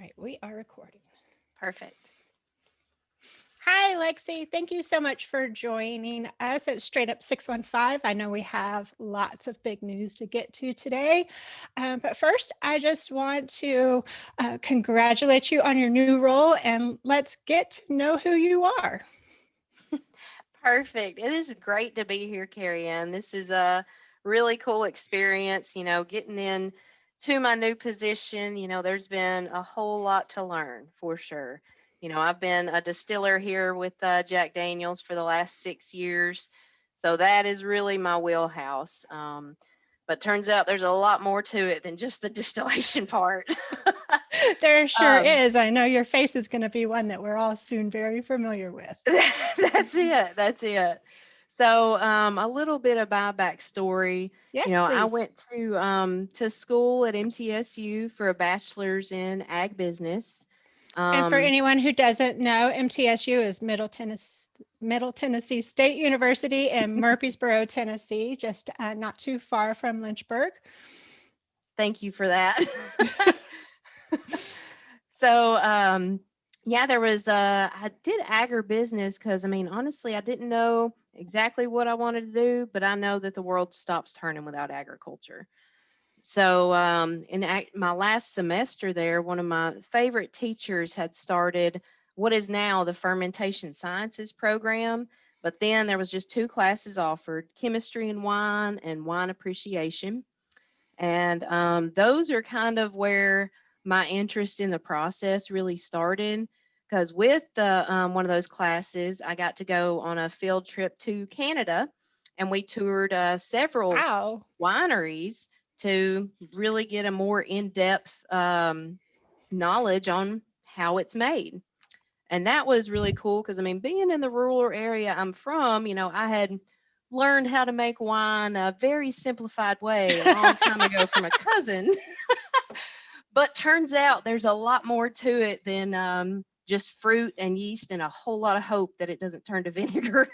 right, we are recording. Perfect. Hi, Lexie. Thank you so much for joining us at Straight Up 615. I know we have lots of big news to get to today. But first, I just want to congratulate you on your new role and let's get to know who you are. Perfect. It is great to be here, Carrie Ann. This is a really cool experience, getting in to my new position. There's been a whole lot to learn for sure. I've been a distiller here with Jack Daniels for the last 6 years. So that is really my wheelhouse. But turns out there's a lot more to it than just the distillation part. There sure um, is. I know your face is going to be one that we're all soon very familiar with. That's it. That's it. So, a little bit of my backstory. Yes, I please. went to school at MTSU for a bachelor's in ag business. And for Um, anyone who doesn't know, MTSU is Middle Tennessee State University in Murfreesboro, Tennessee, just not too far from Lynchburg. Thank you for that. So, yeah, there was I did agribusiness because honestly, I didn't know exactly what I wanted to do, but I know that the world stops turning without agriculture. So, my last semester there, one of my favorite teachers had started what is now the Fermentation Sciences program. But then there was just two classes offered: chemistry and wine appreciation. And those are kind of where my interest in the process really started. Because with the one of those classes, I got to go on a field trip to Canada, and we toured several Wow. wineries to really get a more in-depth knowledge on how it's made. And that was really cool because being in the rural area I'm from, I had learned how to make wine a very simplified way a long time ago from a cousin. But turns out there's a lot more to it than just fruit and yeast and a whole lot of hope that it doesn't turn to vinegar.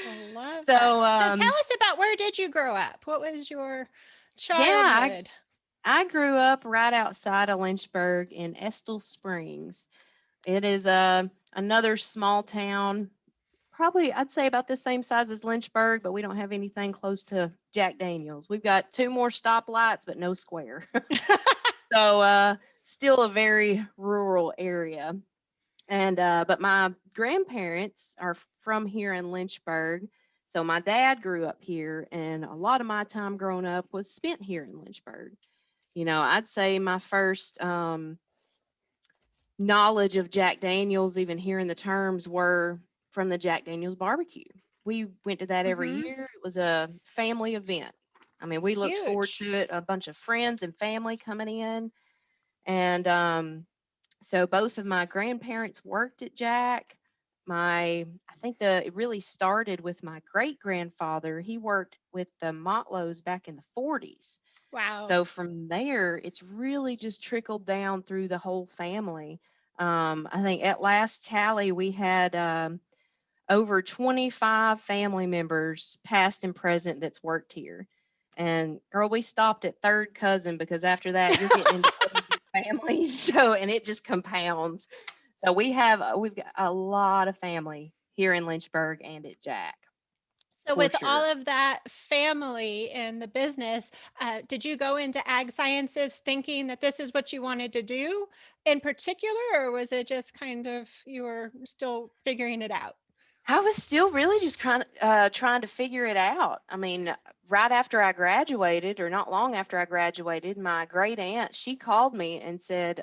I love that. So, So tell us about, where did you grow up? What was your yeah, childhood? I grew up right outside of Lynchburg in Estill Springs. It is another small town, probably I'd say about the same size as Lynchburg, but we don't have anything close to Jack Daniels. We've got two more stoplights, but no square. So still a very rural area. And but my grandparents are from here in Lynchburg. So my dad grew up here, and a lot of my time growing up was spent here in Lynchburg. I'd say my first knowledge of Jack Daniels, even hearing the terms, were from the Jack Daniels barbecue. We went to that every Mm-hmm. year. It was a family event. It's We looked forward huge. to it, a bunch of friends and family coming in. And so both of my grandparents worked at Jack. I think it really started with my great grandfather. He worked with the Motlows back in the 40s. Wow. So from there, it's really just trickled down through the whole family. I think at last tally, we had over 25 family members, past and present, that's worked here. And girl, we stopped at third cousin because after that, you're getting into other families. So, and it just compounds. So we've got a lot of family here in Lynchburg and at Jack So, for with all sure. of that family and the business, did you go into ag sciences thinking that this is what you wanted to do in particular, or was it just kind of you were still figuring it out? I was still really just trying to figure it out. Right after I graduated, or not long after I graduated, my great aunt, she called me and said,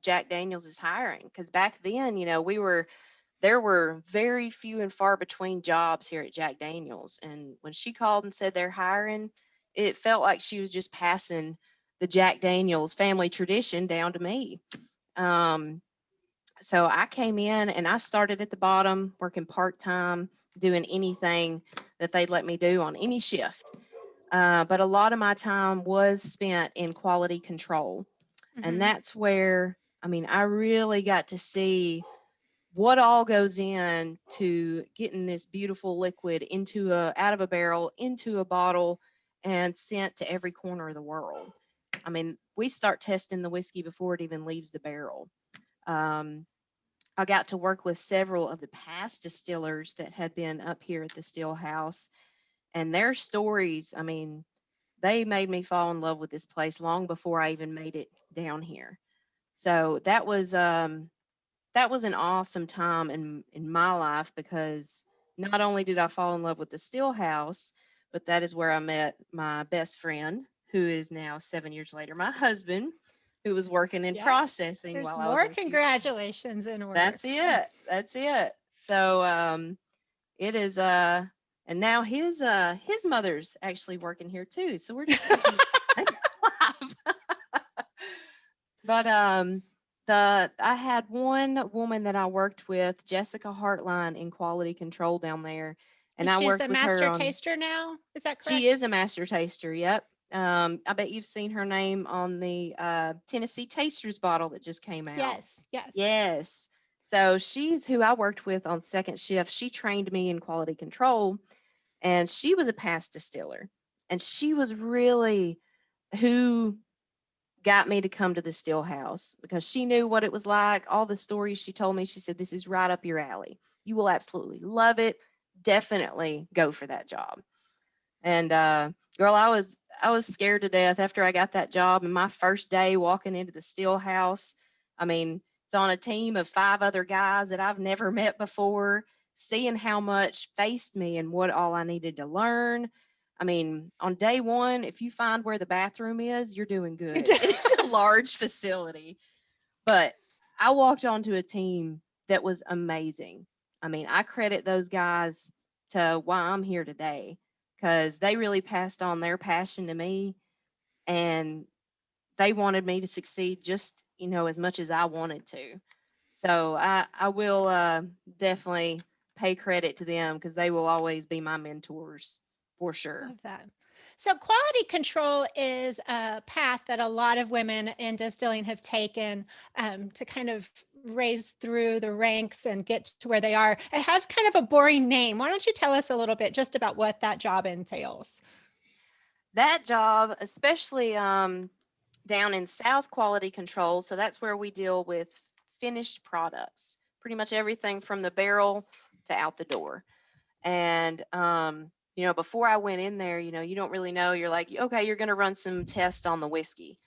Jack Daniels is hiring. Because back then, there were very few and far between jobs here at Jack Daniels. And when she called and said they're hiring, it felt like she was just passing the Jack Daniels family tradition down to me. Um, so I came in and I started at the bottom, working part time, doing anything that they'd let me do on any shift. But a lot of my time was spent in quality control. And Mm-hmm. that's where, I really got to see what all goes in to getting this beautiful liquid out of a barrel into a bottle and sent to every corner of the world. I mean, we start testing the whiskey before it even leaves the barrel. Um, I got to work with several of the past distillers that had been up here at the still house, and their stories, I mean, they made me fall in love with this place long before I even made it down here. So that was an awesome time in my life, because not only did I fall in love with the still house, but that is where I met my best friend, who is now 7 years later my husband, who was working in Yes, processing there's while I was more in QC. congratulations in order. That's it. That's it. So it is and now his mother's actually working here too. So we're just living life. But I had one woman that I worked with, Jessica Hartline, in quality control down there, and I She's worked the with her master on. taster now. Is that She correct? is a master taster. Yep. I bet you've seen her name on the Tennessee Tasters bottle that just came out. Yes, yes. Yes. So she's who I worked with on second shift. She trained me in quality control, and she was a past distiller, and she was really who got me to come to the still house, because she knew what it was like. All the stories she told me, she said, this is right up your alley. You will absolutely love it. Definitely go for that job. And girl, I was scared to death after I got that job. And my first day walking into the still house, I mean, it's on a team of 5 other guys that I've never met before, seeing how much faced me and what all I needed to learn. I mean, on day one, if you find where the bathroom is, you're doing You good. do. It's a large facility, but I walked onto a team that was amazing. I mean, I credit those guys to why I'm here today, because they really passed on their passion to me, and they wanted me to succeed just, as much as I wanted to. So I will definitely pay credit to them, because they will always be my mentors for sure. Love that. So, quality control is a path that a lot of women in distilling have taken to kind of raise through the ranks and get to where they are. It has kind of a boring name. Why don't you tell us a little bit just about what that job entails? That job, especially down in South Quality Control, so that's where we deal with finished products, pretty much everything from the barrel to out the door. And before I went in there, you don't really know. You're like, okay, you're going to run some tests on the whiskey.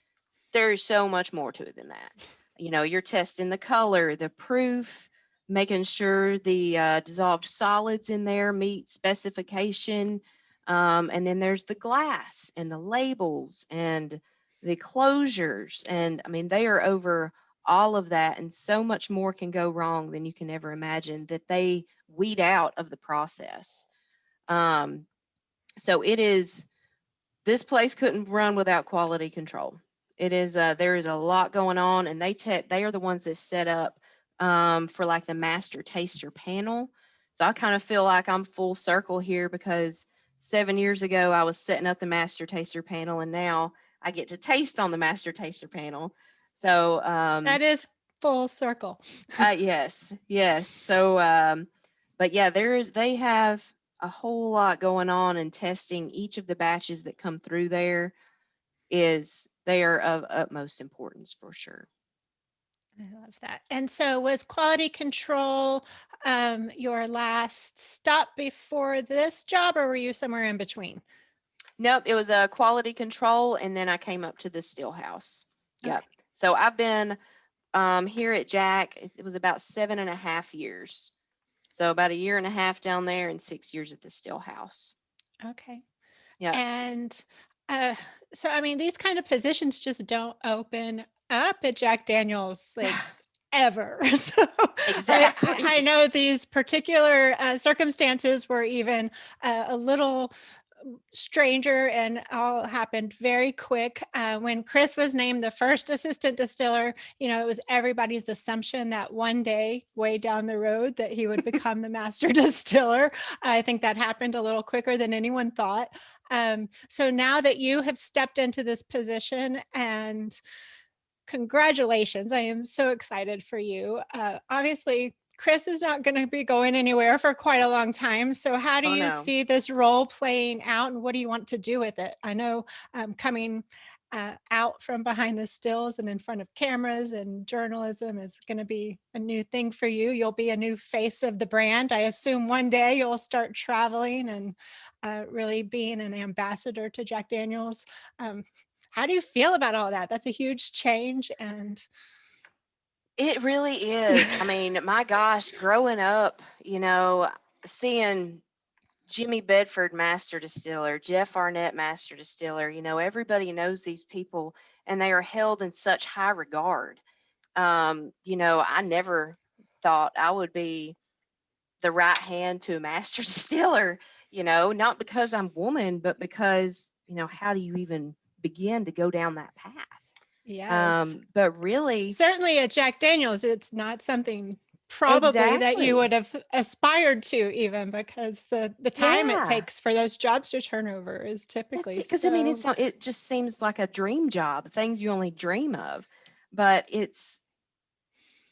There's so much more to it than that. You're testing the color, the proof, making sure the dissolved solids in there meet specification. And then there's the glass and the labels and the closures. And I mean, they are over all of that. And so much more can go wrong than you can ever imagine that they weed out of the process. Um, so it is, this place couldn't run without quality control. It is there is a lot going on, and they are the ones that set up for like the master taster panel. So I kind of feel like I'm full circle here, because 7 years ago I was setting up the master taster panel, and now I get to taste on the master taster panel. So That is full circle. yes, yes. So but yeah, they have a whole lot going on, and testing each of the batches that come through there they are of utmost importance for sure. I love that. And so, was quality control your last stop before this job, or were you somewhere in between? Nope, it was a quality control, and then I came up to the still house. Yep. Okay. So I've been here at Jack. It was about 7.5 years. So about a year and a half down there and 6 years at the still house. Okay. Yep. And uh, so, I mean, these kind of positions just don't open up at Jack Daniels like ever. So I Exactly. know these particular circumstances were even a little stranger and all happened very quick. When Chris was named the first assistant distiller, it was everybody's assumption that one day, way down the road, that he would become the master distiller. I think that happened a little quicker than anyone thought. So now that you have stepped into this position, and congratulations, I am so excited for you. Obviously, Chris is not going to be going anywhere for quite a long time. So, how do Oh you no. see this role playing out, and what do you want to do with it? I know coming out from behind the stills and in front of cameras, and journalism is going to be a new thing for you. You'll be a new face of the brand. I assume one day you'll start traveling and really being an ambassador to Jack Daniel's. Um, how do you feel about all that? That's a huge change. And It really is. I mean, my gosh, growing up, seeing Jimmy Bedford, Master Distiller, Jeff Arnett, Master Distiller, everybody knows these people and they are held in such high regard. I never thought I would be the right hand to a master distiller, not because I'm woman, but because, how do you even begin to go down that path? yes, But really, certainly at Jack Daniel's, it's not something probably that you exactly. would have aspired to, even because the time it Yeah. takes for those jobs to turn over is That's typically it. Because I mean, so. it just seems like a dream job, things you only dream of. But it's,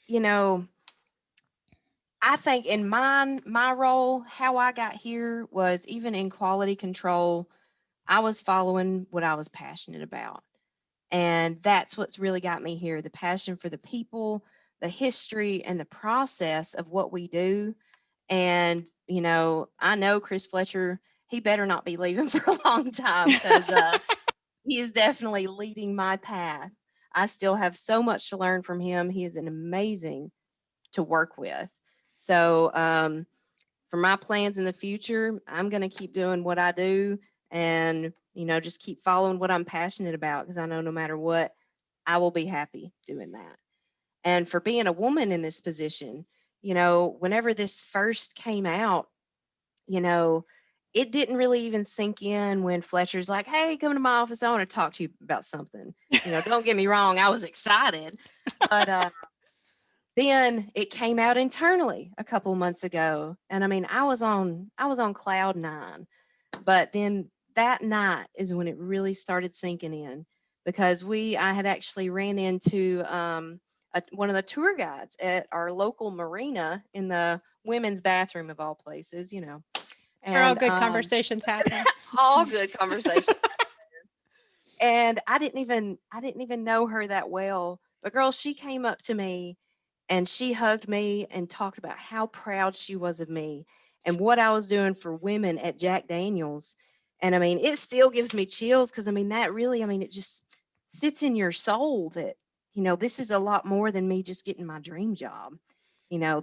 you know, I think in my role, how I got here was even in quality control, I was following what I was passionate about. And that's what's really got me here, the passion for the people, the history, and the process of what we do. And, I know Chris Fletcher, he better not be leaving for a long time because he is definitely leading my path. I still have so much to learn from him. He is an amazing to work with. So, for my plans in the future, I'm going to keep doing what I do and, just keep following what I'm passionate about because I know no matter what, I will be happy doing that. And for being a woman in this position, whenever this first came out, you know, it didn't really even sink in when Fletcher's like, "Hey, come to my office. I want to talk to you about something." Don't get me wrong, I was excited, but then it came out internally a couple months ago, and I mean, I was on cloud nine. But then that night is when it really started sinking in because I had actually ran into one of the tour guides at our local marina in the women's bathroom of all places, Where all and good conversations happen. all good conversations. And I didn't even know her that well, but girl, she came up to me and she hugged me and talked about how proud she was of me and what I was doing for women at Jack Daniels. And I mean, it still gives me chills because I mean, that really, I mean, it just sits in your soul that, this is a lot more than me just getting my dream job.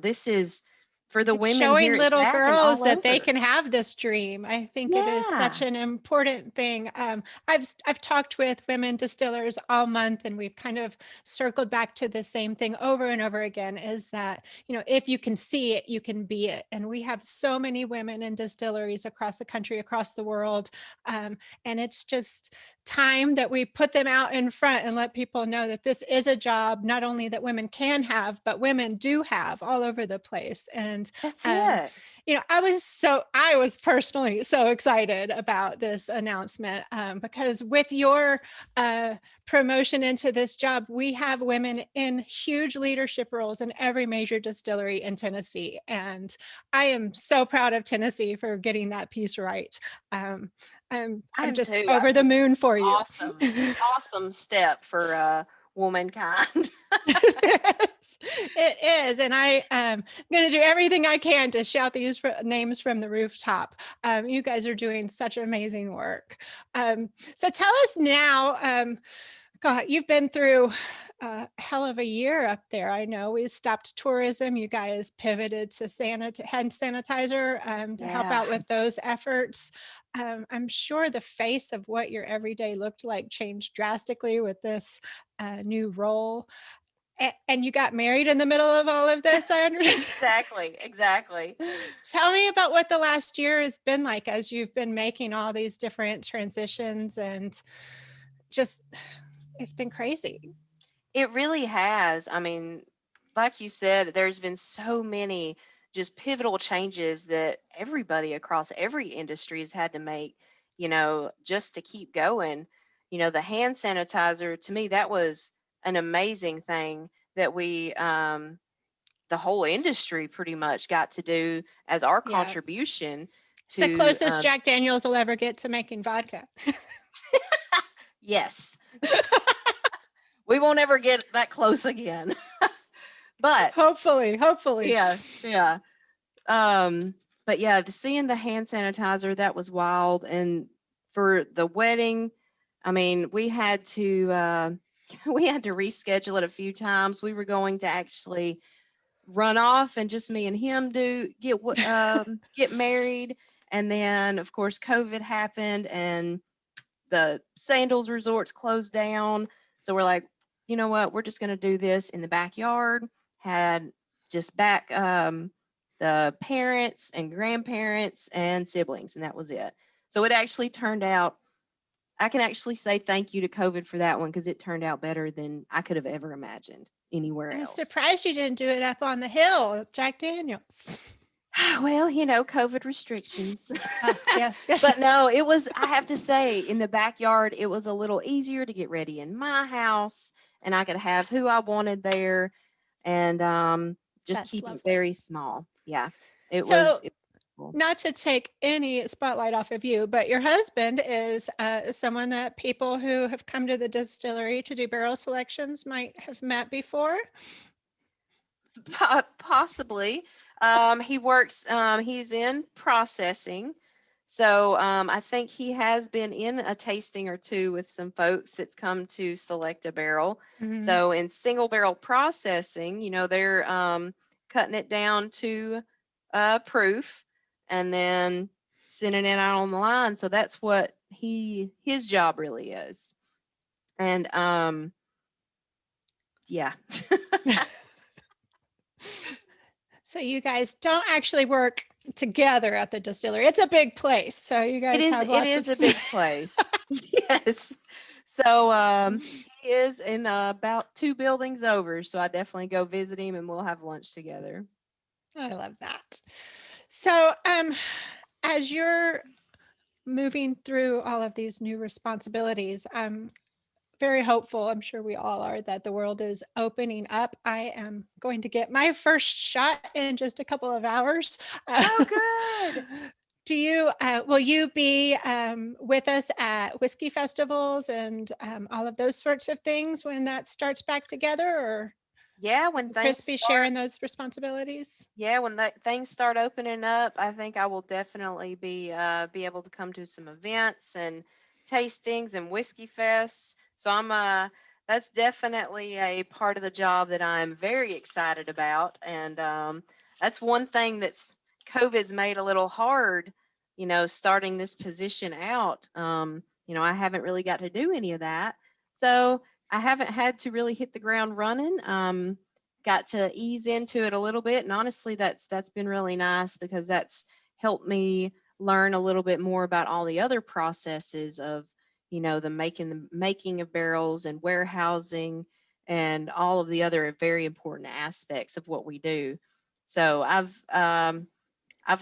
This is for the It's women here showing at little Jack and girls all that they over. can have this dream. I think it is such Yeah, an important thing. I've talked with women distillers all month, and we've kind of circled back to the same thing over and over again: is that if you can see it, you can be it. And we have so many women in distilleries across the country, across the world, and it's just time that we put them out in front and let people know that this is a job not only that women can have, but women do have all over the place. And that's um, it. I was personally so excited about this announcement, because with your promotion into this job, we have women in huge leadership roles in every major distillery in Tennessee. And I am so proud of Tennessee for getting that piece right. Um, I I'm am just too. I over the think it's moon for you. awesome, awesome step for womankind. Yes, it is. And I am going to do everything I can to shout these names from the rooftop. You guys are doing such amazing work. So tell us now, God, you've been through a hell of a year up there. I know we stopped tourism. You guys pivoted to hand sanitizer, to help Yeah. out with those efforts. I'm sure the face of what your everyday looked like changed drastically with this new role. And you got married in the middle of all of this, I understand. Exactly, exactly. Tell me about what the last year has been like as you've been making all these different transitions, and just, it's been crazy. It really has. I mean, like you said, there's been so many just pivotal changes that everybody across every industry has had to make, just to keep going. The hand sanitizer, to me, that was an amazing thing that the whole industry pretty much got to do as our Yeah. contribution It's the to, closest Jack Daniels will ever get to making vodka. yes, We won't ever get that close again. But Hopefully. yeah, yeah. Um, but yeah, seeing the hand sanitizer, that was wild. And for the wedding, I mean, we had to we had to reschedule it a few times. We were going to actually run off and just me and him get married, and then of course COVID happened and the Sandals resorts closed down. So we're like, you know what? We're just going to do this in the backyard. Had just back the parents and grandparents and siblings, and that was it. So it actually turned out, I can actually say thank you to COVID for that one because it turned out better than I could have ever imagined anywhere I'm else. surprised you didn't do it up on the hill, Jack Daniels. Well, you know, COVID restrictions. Yes. But no, it was, I have to say, in the backyard, it was a little easier to get ready in my house, and I could have who I wanted there, and just That's keep it lovely. very small. Yeah, it was, So, it was cool. not to take any spotlight off of you, but your husband is someone that people who have come to the distillery to do barrel selections might have met before. Possibly. He works, he's in processing. So I think he has been in a tasting or two with some folks that's come to select a barrel. Mhm. So in single barrel processing, you know, they're cutting it down to proof and then sending it out on the line. So that's what his job really is. And yeah. So you guys don't actually work together at the distillery. It's a big place, so you guys have It lots of. is a big place. Yes. So he is in about 2 buildings over. So I definitely go visit him and we'll have lunch together. I love that. So, as you're moving through all of these new responsibilities, I'm very hopeful. I'm sure we all are that the world is opening up. I am going to get my first shot in just a couple of hours. Oh, good. Will you be with us at whiskey festivals and all of those sorts of things when that starts back together, or Yeah, when will things Chris be start, sharing those responsibilities? yeah, when that things start opening up, I think I will definitely be able to come to some events and tastings and whiskey fests. So I'm that's definitely a part of the job that I'm very excited about. And that's one thing that's COVID's made a little hard, you know, starting this position out. You know, I haven't really got to do any of that. So I haven't had to really hit the ground running. Got to ease into it a little bit, and honestly that's been really nice because that's helped me learn a little bit more about all the other processes of, you know, the making of barrels and warehousing and all of the other very important aspects of what we do. So I've A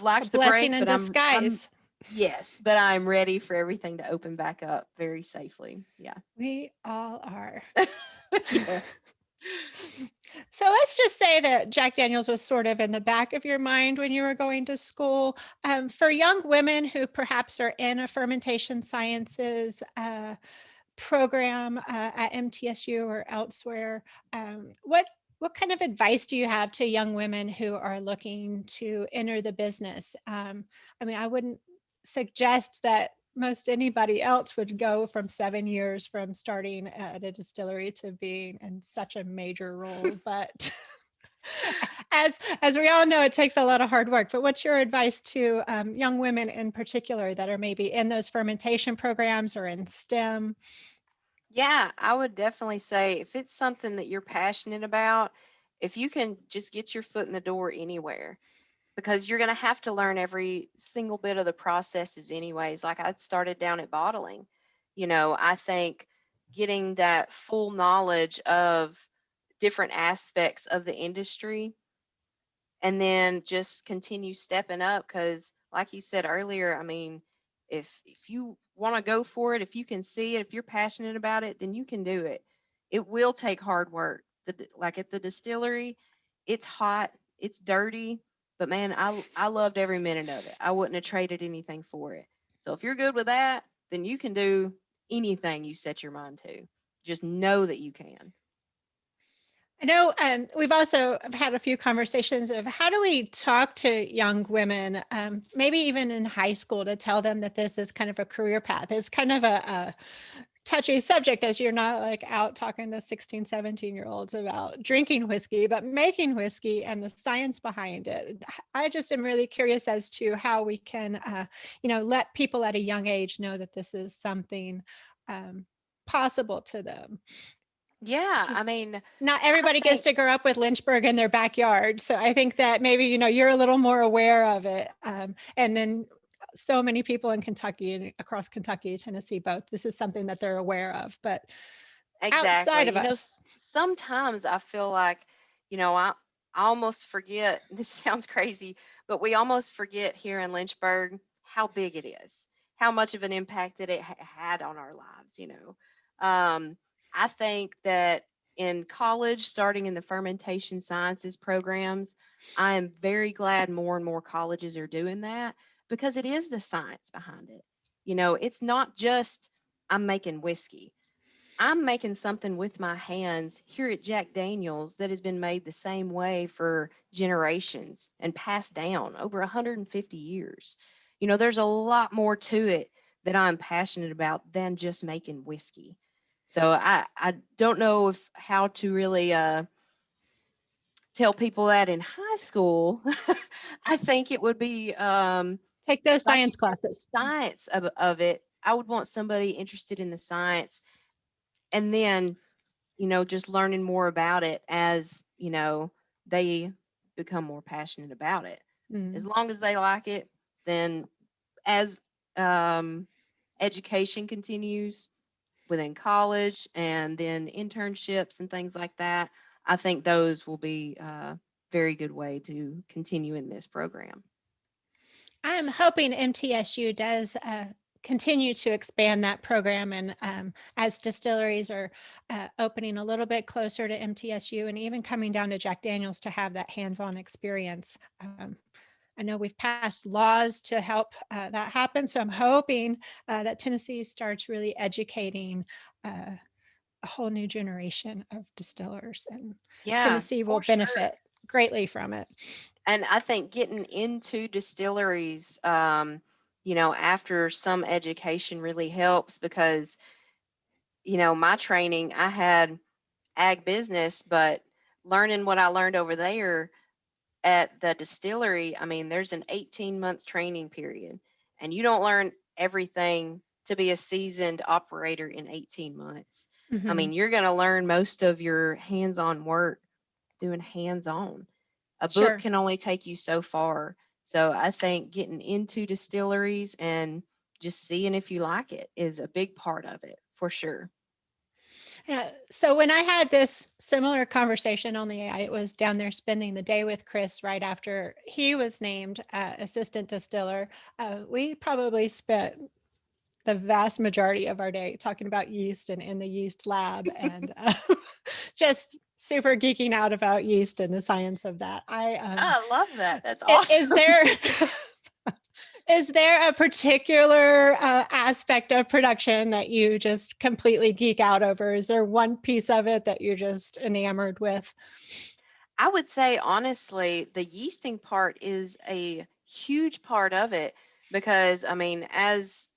liked the blessing break, in but I'm disguise. yes, but I'm ready for everything to open back up very safely. Yeah. We all are. Yeah. So let's just say that Jack Daniels was sort of in the back of your mind when you were going to school. For young women who perhaps are in a fermentation sciences program at MTSU or elsewhere, what kind of advice do you have to young women who are looking to enter the business? I mean, I wouldn't suggest that most anybody else would go from 7 years from starting at a distillery to being in such a major role, but as we all know, it takes a lot of hard work. But what's your advice to young women in particular that are maybe in those fermentation programs or in STEM? Yeah, I would definitely say if it's something that you're passionate about, if you can just get your foot in the door anywhere, because you're going to have to learn every single bit of the processes anyways. Like I started down at bottling. You know, I think getting that full knowledge of different aspects of the industry and then just continue stepping up because like you said earlier, I mean, if you want to go for it, if you can see it, if you're passionate about it, then you can do it. It will take hard work. Like at the distillery, it's hot, it's dirty, but man, I loved every minute of it. I wouldn't have traded anything for it. So if you're good with that, then you can do anything you set your mind to. just know that you can. I know we've also had a few conversations of how do we talk to young women, maybe even in high school, to tell them that this is kind of a career path. It's kind of a touchy subject, as you're not like out talking to 16, 17-year-olds about drinking whiskey, but making whiskey and the science behind it. I just am really curious as to how we can, let people at a young age know that this is something possible to them. Yeah, I mean, Not I everybody gets think to grow up with Lynchburg in their backyard. So I think that maybe, you're a little more aware of it. And then so many people in Kentucky and across Kentucky, Tennessee, both, this is something that they're aware of. But outside exactly. of us, Sometimes I feel like, I almost forget, this sounds crazy, but we almost forget here in Lynchburg how big it is, how much of an impact that it had on our lives. I think that in college, starting in the fermentation sciences programs, I am very glad more and more colleges are doing that because it is the science behind it. It's not just I'm making whiskey. I'm making something with my hands here at Jack Daniels that has been made the same way for generations and passed down over 150 years. There's a lot more to it that I'm passionate about than just making whiskey. So I don't know if how to really tell people that in high school. I think it would be take those like you science said, the classes. science of it. I would want somebody interested in the science, and then just learning more about it as, they become more passionate about it. As Mm. long as they like it, then as um, education continues within college and then internships and things like that, I think those will be a very good way to continue in this program. I'm hoping MTSU does continue to expand that program. And as distilleries are opening a little bit closer to MTSU and even coming down to Jack Daniels to have that hands-on experience. I know we've passed laws to help that happen. So I'm hoping that Tennessee starts really educating a whole new generation of distillers, and Yeah, Tennessee will for sure. benefit greatly from it. And I think getting into distilleries, after some education really helps because, my training, I had ag business, but learning what I learned over there at the distillery, I mean, there's an 18-month training period, and you don't learn everything to be a seasoned operator in 18 months. I Mhm. mean, you're going to learn most of your hands on work doing hands on. A book Sure. can only take you so far. So I think getting into distilleries and just seeing if you like it is a big part of it for sure. Yeah. So when I had this similar conversation, only I was down there spending the day with Chris right after he was named assistant distiller. We probably spent the vast majority of our day talking about yeast and in the yeast lab, and just super geeking out about yeast and the science of that. I love that. That's Is awesome. there is there a particular aspect of production that you just completely geek out over? Is there one piece of it that you're just enamored with? I would say honestly, the yeasting part is a huge part of it because I mean, as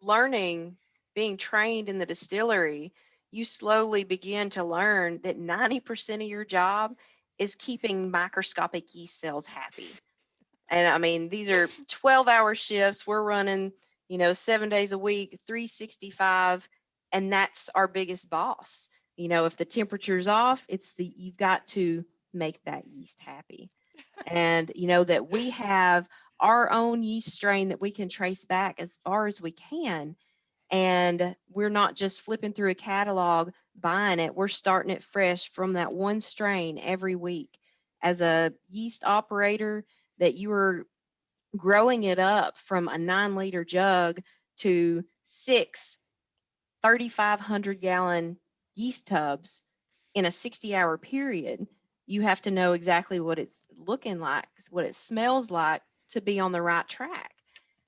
learning, being trained in the distillery, you slowly begin to learn that 90% of your job is keeping microscopic yeast cells happy. And I mean, these are 12-hour shifts. We're running, 7 days a week, 365, and that's our biggest boss. If the temperature's off, you've got to make that yeast happy. And that we have our own yeast strain that we can trace back as far as we can. And we're not just flipping through a catalog, buying it. We're starting it fresh from that one strain every week. As a yeast operator, that you are growing it up from a 9-liter jug to 6 3,500-gallon yeast tubs in a 60-hour period, you have to know exactly what it's looking like, what it smells like to be on the right track.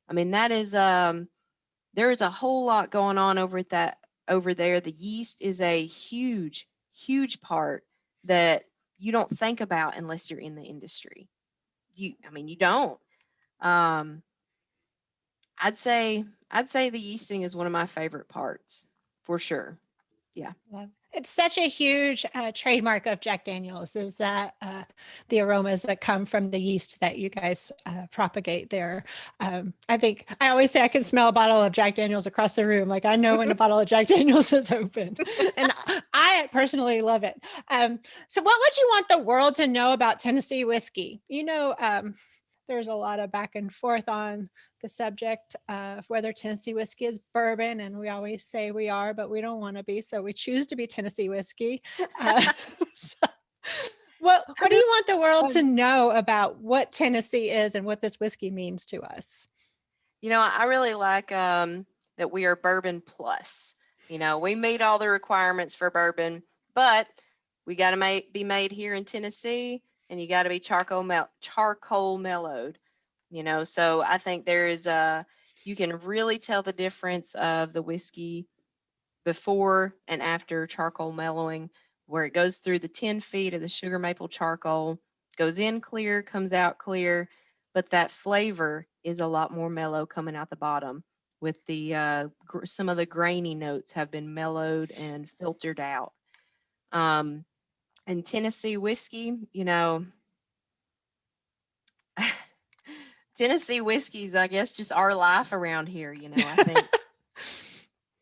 I mean, that is there is a whole lot going on over at that over there, the yeast is a huge, huge part that you don't think about unless you're in the industry. You don't. Um, I'd say the yeasting is one of my favorite parts for sure. Yeah. Yeah. It's such a huge trademark of Jack Daniels is that the aromas that come from the yeast that you guys propagate there. I think I always say I can smell a bottle of Jack Daniels across the room. Like I know when a bottle of Jack Daniels is open, and I personally love it. So, what would you want the world to know about Tennessee whiskey? There's a lot of back and forth on the subject of whether Tennessee whiskey is bourbon, and we always say we are, but we don't want to be, so we choose to be Tennessee whiskey. So what do you want the world to know about what Tennessee is and what this whiskey means to us? I really like that we are bourbon plus. We meet all the requirements for bourbon, but we got to be made here in Tennessee, and you got to be charcoal mellowed. So I think you can really tell the difference of the whiskey before and after charcoal mellowing, where it goes through the 10 feet of the sugar maple charcoal, goes in clear, comes out clear, but that flavor is a lot more mellow coming out the bottom. With some of the grainy notes have been mellowed and filtered out. And Tennessee whiskey, Tennessee whiskey's, I guess, just our life around here. I think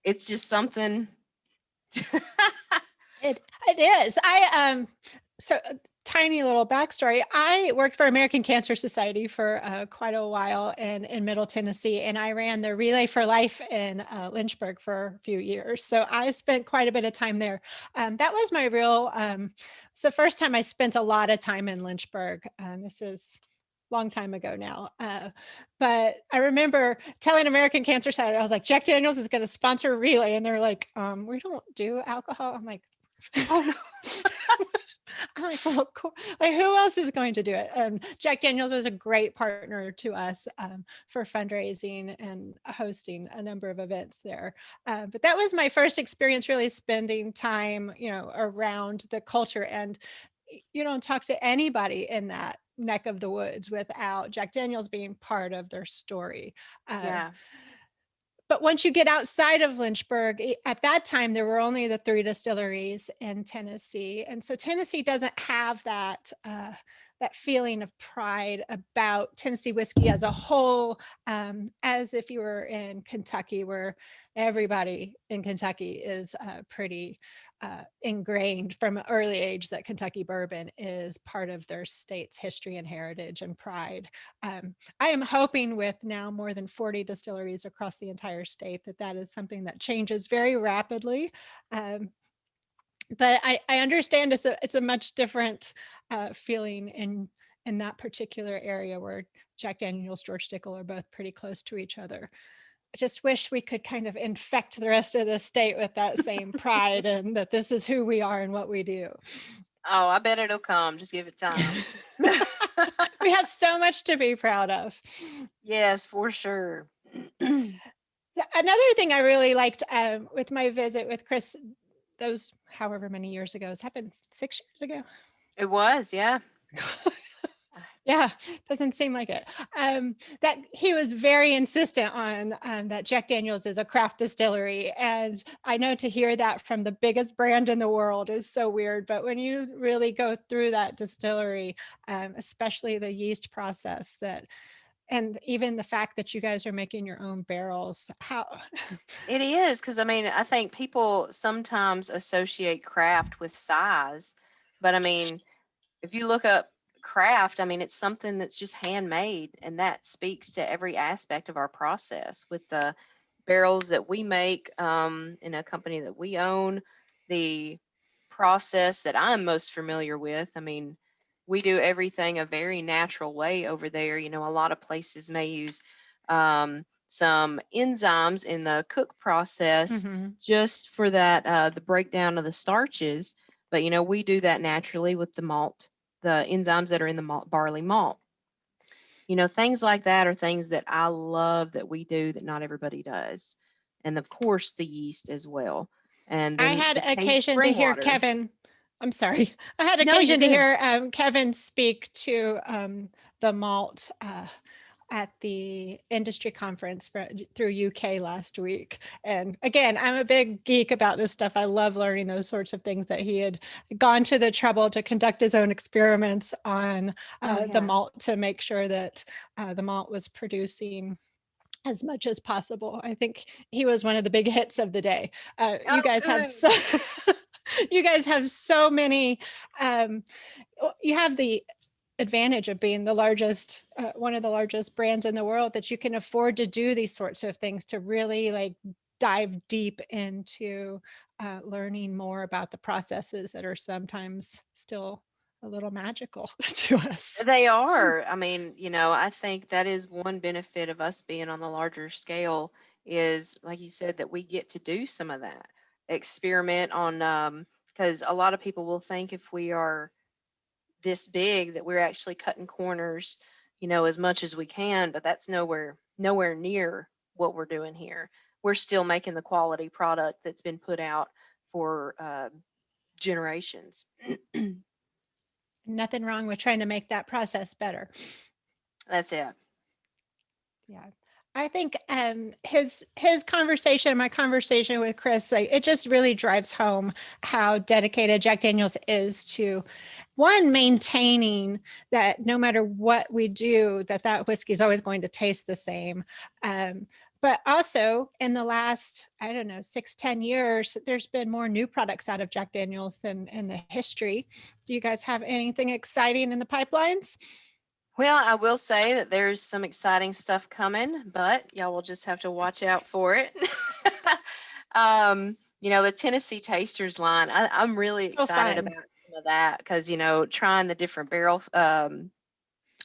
it's just something. It is. So tiny little backstory. I worked for American Cancer Society for quite a while in Middle Tennessee, and I ran the Relay for Life in Lynchburg for a few years. So I spent quite a bit of time there. That was my it's the first time I spent a lot of time in Lynchburg. This is long time ago now. But I remember telling American Cancer Society, I was like, Jack Daniels is going to sponsor Relay. And they're like, we don't do alcohol. I'm like, oh no. I'm like, well, cool. Like, who else is going to do it? And Jack Daniels was a great partner to us for fundraising and hosting a number of events there. But that was my first experience really spending time, around the culture. And you don't talk to anybody in that neck of the woods without Jack Daniels being part of their story. Yeah. But once you get outside of Lynchburg, at that time, there were only the 3 distilleries in Tennessee. And so Tennessee doesn't have that feeling of pride about Tennessee whiskey as a whole, as if you were in Kentucky, where everybody in Kentucky is pretty ingrained from an early age that Kentucky bourbon is part of their state's history and heritage and pride. I am hoping with now more than 40 distilleries across the entire state that is something that changes very rapidly. But I understand it's a much different feeling in that particular area where Jack Daniels, George Dickel are both pretty close to each other. I just wish we could kind of infect the rest of the state with that same pride and that this is who we are and what we do. Oh, I bet it'll come. Just give it time. We have so much to be proud of. Yes, for sure. Another thing I really liked with my visit with Chris, those however many years ago, has happened 6 years ago. It was, yeah. Yeah, doesn't seem like it. That he was very insistent on that Jack Daniels is a craft distillery. And I know to hear that from the biggest brand in the world is so weird. But when you really go through that distillery, especially the yeast process and even the fact that you guys are making your own barrels, how It is, because I think people sometimes associate craft with size. But if you look up craft, it's something that's just handmade, and that speaks to every aspect of our process. With the barrels that we make in a company that we own, the process that I'm most familiar with, we do everything a very natural way over there. A lot of places may use some enzymes in the cook process just for that, the breakdown of the starches. But, we do that naturally with the malt, the enzymes that are in the barley malt. Things like that are things that I love that we do that not everybody does. and of course the yeast as well. And I then had the caged occasion to spring hear water. Kevin. I'm sorry. I had No, you're occasion to good. hear Kevin speak to the malt at the industry conference through UK last week. And again, I'm a big geek about this stuff. I love learning those sorts of things, that he had gone to the trouble to conduct his own experiments on Oh the yeah. malt to make sure that the malt was producing as much as possible. I think he was one of the big hits of the day. You Oh guys have good. so you guys have so many. Um, you have the advantage of being the largest, one of the largest brands in the world, that you can afford to do these sorts of things, to really like dive deep into learning more about the processes that are sometimes still a little magical to us. They are. I mean, I think that is one benefit of us being on the larger scale is, like you said, that we get to do some of that experiment on, because a lot of people will think if we are this big that we're actually cutting corners, as much as we can, but that's nowhere near what we're doing here. We're still making the quality product that's been put out for generations. Nothing wrong with trying to make that process better. That's it. Yeah. I think his conversation, my conversation with Chris, like, it just really drives home how dedicated Jack Daniel's is to, one, maintaining that no matter what we do, that whiskey is always going to taste the same. But also in the last, I don't know, 6-10 years, there's been more new products out of Jack Daniel's than in the history. Do you guys have anything exciting in the pipelines? Well, I will say that there's some exciting stuff coming, but y'all will just have to watch out for it. The Tennessee Tasters line, I'm really So excited fun. about some of that because, trying the different barrel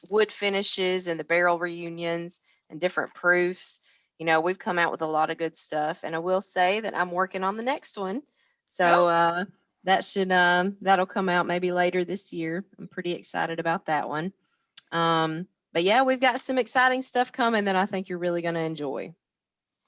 wood finishes and the barrel reunions and different proofs. We've come out with a lot of good stuff, and I will say that I'm working on the next one. So Oh, that'll come out maybe later this year. I'm pretty excited about that one. But yeah, we've got some exciting stuff coming that I think you're really going to enjoy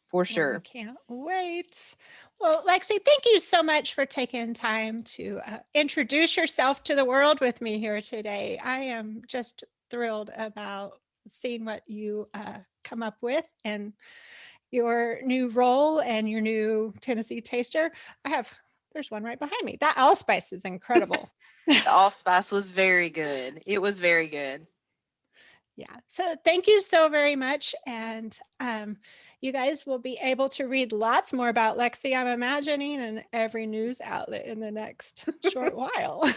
for well, I sure. can't wait. Well, Lexie, thank you so much for taking time to introduce yourself to the world with me here today. I am just thrilled about seeing what you come up with, and your new role and your new Tennessee taster. There's one right behind me. That allspice is incredible. The allspice was very good. It was very good. Yeah. So thank you so very much. And you guys will be able to read lots more about Lexie, I'm imagining, in every news outlet in the next short while.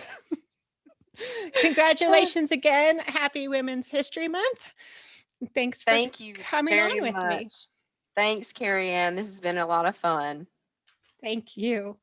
Congratulations again. Happy Women's History Month. Thanks for Thank you coming very on with me. much. Thanks, Carrie Ann. This has been a lot of fun. Thank you.